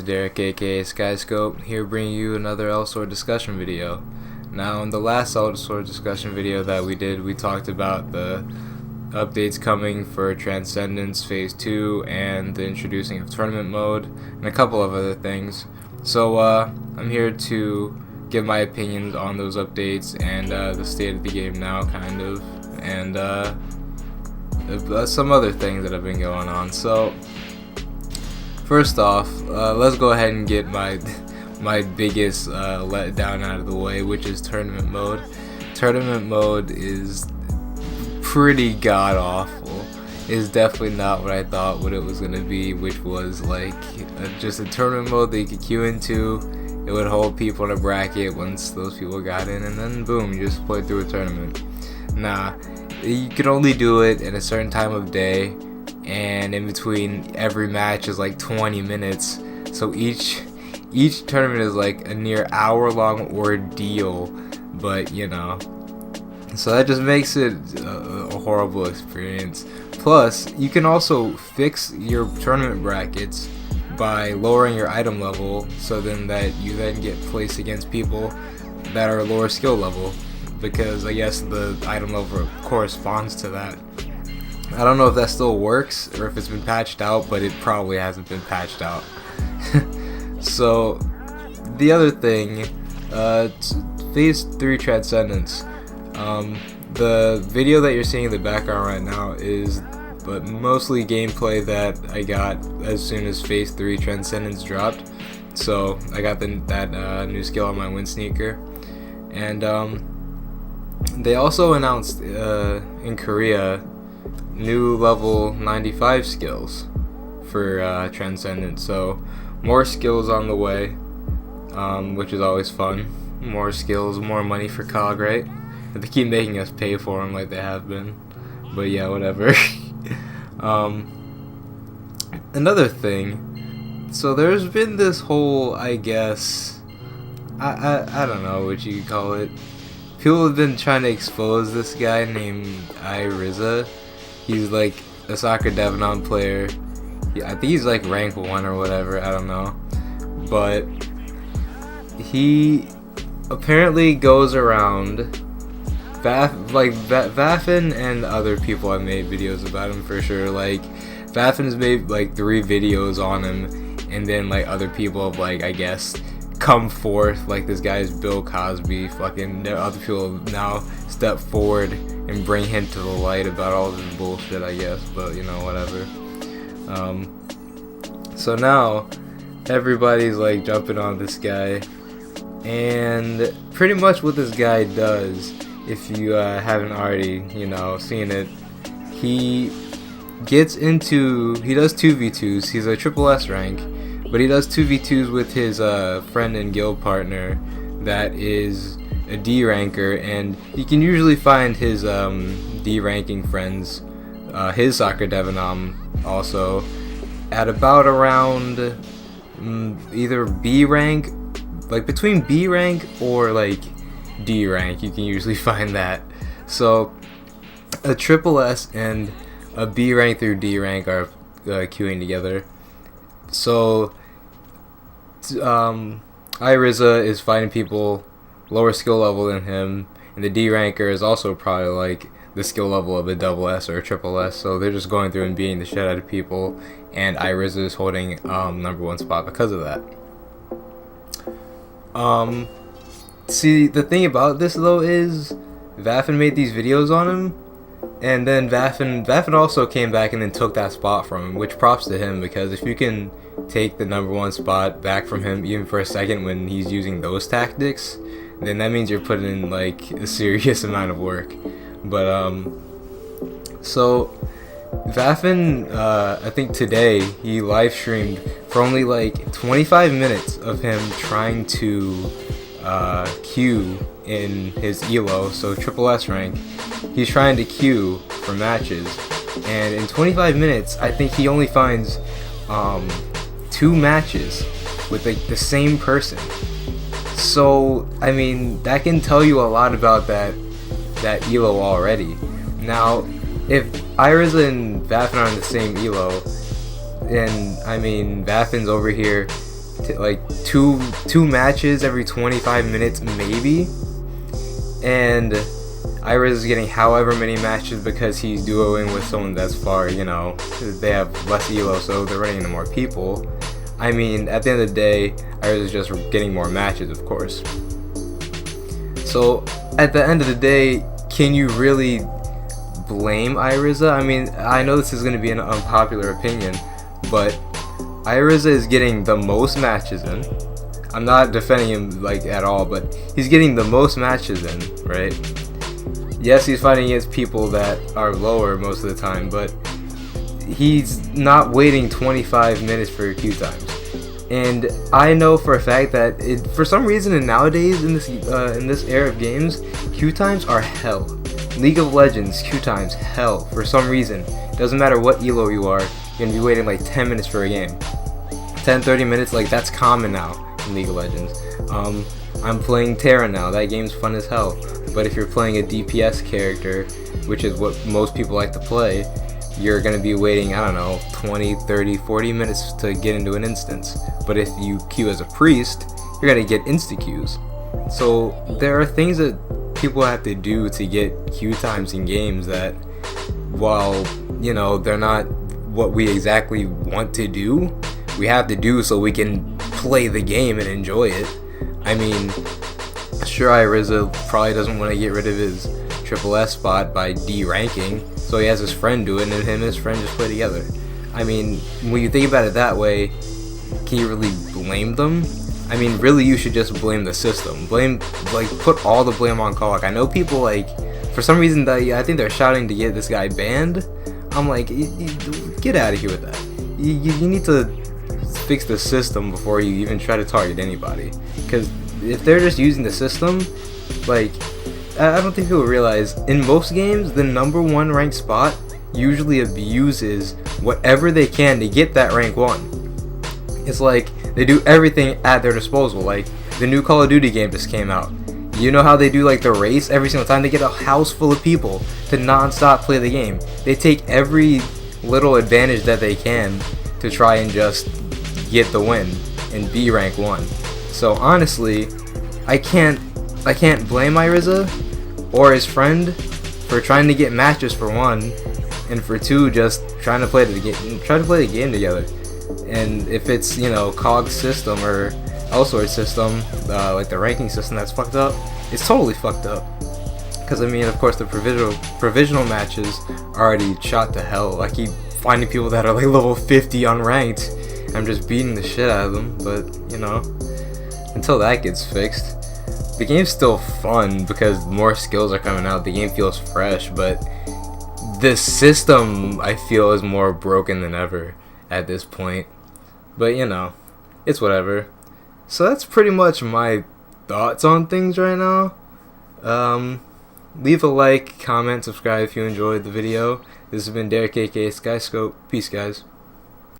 Derek aka SkyScope here bringing you another Elsword discussion video. Now in the last Elsword discussion video that we did, we talked about the updates coming for Transcendence Phase 2 and the introducing of tournament mode and a couple of other things. So I'm here to give my opinions on those updates and the state of the game now kind of, and some other things that have been going on. So first off, let's go ahead and get my biggest letdown out of the way, which is tournament mode. Tournament mode is pretty god awful. It's definitely not what I thought what it was gonna be, which was like just a tournament mode that you could queue into. It would hold people in a bracket once those people got in, and then boom, you just play through a tournament. Nah, you can only do it at a certain time of day, and in between every match is like 20 minutes, so each tournament is like a near hour-long ordeal. But you know, so that just makes it a horrible experience. Plus, you can also fix your tournament brackets by lowering your item level, so then that you then get placed against people that are lower skill level, because I guess the item level corresponds to that. I don't know if that still works or if it's been patched out, but it probably hasn't been patched out. So the other thing, Phase 3 Transcendence. The video that you're seeing in the background right now is mostly gameplay that I got as soon as Phase 3 Transcendence dropped. So I got that new skill on my wind sneaker, and they also announced in Korea new level 95 skills for Transcendence. So more skills on the way, which is always fun. More skills, more money for Cog, right? They keep making us pay for them like they have been, but yeah, whatever. Another thing, so there's been this whole, I guess, I don't know what you could call it. People have been trying to expose this guy named iRizza. He's like a soccer Devonon player. I think he's like rank 1 or whatever, I don't know. But he apparently goes around Vaffin and other people have made videos about him for sure. Like Vaffin's made like 3 videos on him, and then like other people have, like, I guess, come forth, like this guy's Bill Cosby, fucking other people now step forward and bring him to the light about all this bullshit, I guess, but you know, whatever. So now everybody's like jumping on this guy, and pretty much what this guy does, if you haven't already, you know, seen it, he does 2v2s. He's a triple S rank, but he does 2v2s with his friend and guild partner that is a D ranker, and you can usually find his D ranking friends, his soccer Devonom also, at about around either B rank, like between B rank or like D rank. You can usually find that. So a triple S and a B rank through D rank are queuing together. So iRizza is fighting people lower skill level than him, and the D ranker is also probably like the skill level of a double S or a triple S. So they're just going through and beating the shit out of people, and iRizza is holding #1 spot because of that. See, the thing about this though is Vaffin made these videos on him, and then Vaffin also came back and then took that spot from him, which props to him, because if you can take the #1 spot back from him even for a second when he's using those tactics, then that means you're putting in like a serious amount of work. But so Vaffin, I think today he live streamed for only like 25 minutes of him trying to queue in his ELO, so triple S rank. He's trying to queue for matches, and in 25 minutes I think he only finds 2 matches with like the same person. So I mean, that can tell you a lot about that ELO already. Now if iRizza and Vaffin are in the same ELO, and I mean Vaffin's over here like two matches every 25 minutes maybe, and iRizza is getting however many matches because he's duoing with someone that's far, you know, they have less elo, so they're running into more people. I mean, at the end of the day, iRizza is just getting more matches, of course. So at the end of the day, can you really blame iRizza? I mean, I know this is going to be an unpopular opinion, but iRizza is getting the most matches in. I'm not defending him like at all, but he's getting the most matches in, right? Yes, he's fighting against people that are lower most of the time, but he's not waiting 25 minutes for queue times. And I know for a fact that for some reason nowadays in this era of games, queue times are hell. League of Legends queue times hell for some reason. Doesn't matter what elo you are, you're gonna be waiting like 10 minutes for a game. 10-30 minutes, like that's common now in League of Legends. I'm playing Terra now. That game's fun as hell. But if you're playing a DPS character, which is what most people like to play, you're going to be waiting, I don't know, 20, 30, 40 minutes to get into an instance. But if you queue as a priest, you're going to get insta-queues. So there are things that people have to do to get queue times in games that, while, you know, they're not what we exactly want to do, we have to do so we can play the game and enjoy it. I mean, sure, iRizza probably doesn't want to get rid of his triple S spot by D-ranking, so he has his friend do it, and then him and his friend just play together. I mean, when you think about it that way, can you really blame them? I mean, really, you should just blame the system. Put all the blame on Kodak. I know people, like, for some reason, I think they're shouting to get this guy banned. I'm like, get out of here with that. You need to fix the system before you even try to target anybody. Because if they're just using the system, like, I don't think people realize, in most games, the #1 ranked spot usually abuses whatever they can to get that rank 1. It's like, they do everything at their disposal. Like, the new Call of Duty game just came out. You know how they do, like, the race every single time? They get a house full of people to non-stop play the game. They take every little advantage that they can to try and just get the win and be rank 1. So honestly, I can't blame iRizza or his friend for trying to get matches for 1, and for 2 just trying to play the game together. And if it's, you know, COG's system or Elsword system, like the ranking system that's fucked up, it's totally fucked up. Because I mean, of course, the provisional matches are already shot to hell. I keep finding people that are like level 50 unranked. I'm just beating the shit out of them, but you know, until that gets fixed, the game's still fun because more skills are coming out. The game feels fresh, but the system, I feel, is more broken than ever at this point. But you know, it's whatever. So that's pretty much my thoughts on things right now. Leave a like, comment, subscribe if you enjoyed the video. This has been Derek, aka SkyScope. Peace, guys.